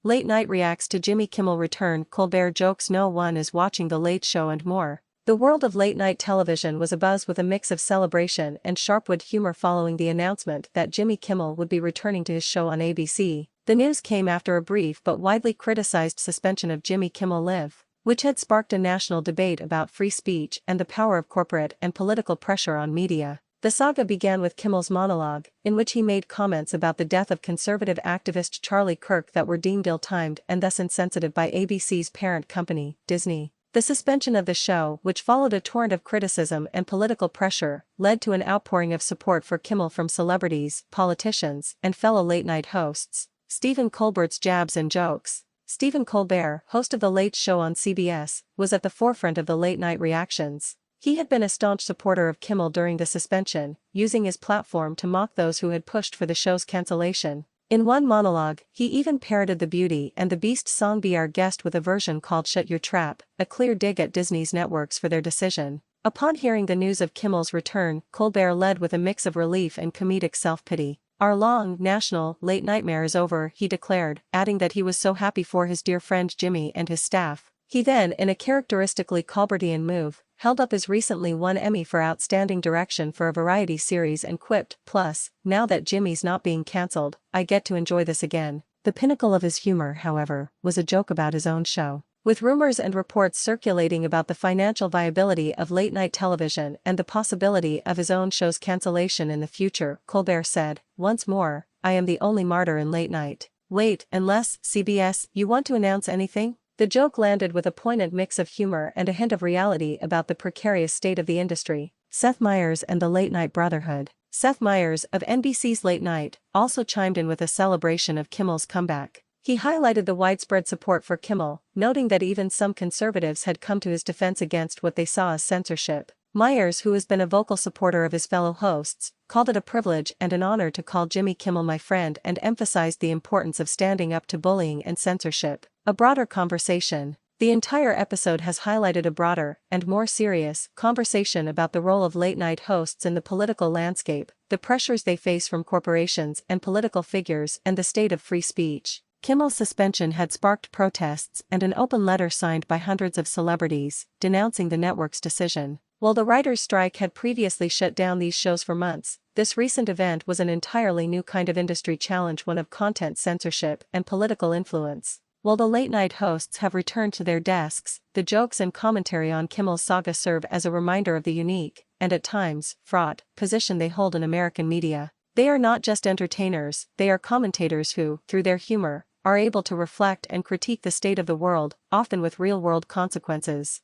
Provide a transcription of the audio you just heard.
Late Night reacts to Jimmy Kimmel return. Colbert jokes no one is watching The Late Show and more. The world of late-night television was abuzz with a mix of celebration and sharp-wit humor following the announcement that Jimmy Kimmel would be returning to his show on ABC. The news came after a brief but widely criticized suspension of Jimmy Kimmel Live, which had sparked a national debate about free speech and the power of corporate and political pressure on media. The saga began with Kimmel's monologue, in which he made comments about the death of conservative activist Charlie Kirk that were deemed ill-timed and thus insensitive by ABC's parent company, Disney. The suspension of the show, which followed a torrent of criticism and political pressure, led to an outpouring of support for Kimmel from celebrities, politicians, and fellow late-night hosts. Stephen Colbert's jabs and jokes. Stephen Colbert, host of The Late Show on CBS, was at the forefront of the late-night reactions. He had been a staunch supporter of Kimmel during the suspension, using his platform to mock those who had pushed for the show's cancellation. In one monologue, he even parodied the Beauty and the Beast song Be Our Guest with a version called Shut Your Trap, a clear dig at Disney's networks for their decision. Upon hearing the news of Kimmel's return, Colbert led with a mix of relief and comedic self-pity. "Our long, national, late nightmare is over," he declared, adding that he was so happy for his dear friend Jimmy and his staff. He then, in a characteristically Colbertian move, held up his recently won Emmy for Outstanding Direction for a variety series and quipped, "Plus, now that Jimmy's not being cancelled, I get to enjoy this again." The pinnacle of his humor, however, was a joke about his own show. With rumors and reports circulating about the financial viability of late-night television and the possibility of his own show's cancellation in the future, Colbert said, "Once more, I am the only martyr in late night. Wait, unless, CBS, you want to announce anything?" The joke landed with a poignant mix of humor and a hint of reality about the precarious state of the industry. Seth Meyers and the Late Night Brotherhood. Seth Meyers, of NBC's Late Night, also chimed in with a celebration of Kimmel's comeback. He highlighted the widespread support for Kimmel, noting that even some conservatives had come to his defense against what they saw as censorship. Meyers, who has been a vocal supporter of his fellow hosts, called it a privilege and an honor to call Jimmy Kimmel my friend and emphasized the importance of standing up to bullying and censorship. A broader conversation. The entire episode has highlighted a broader, and more serious, conversation about the role of late-night hosts in the political landscape, the pressures they face from corporations and political figures, and the state of free speech. Kimmel's suspension had sparked protests and an open letter signed by hundreds of celebrities, denouncing the network's decision. While the writers' strike had previously shut down these shows for months, this recent event was an entirely new kind of industry challenge, one of content censorship and political influence. While the late-night hosts have returned to their desks, the jokes and commentary on Kimmel's saga serve as a reminder of the unique, and at times, fraught, position they hold in American media. They are not just entertainers, they are commentators who, through their humor, are able to reflect and critique the state of the world, often with real-world consequences.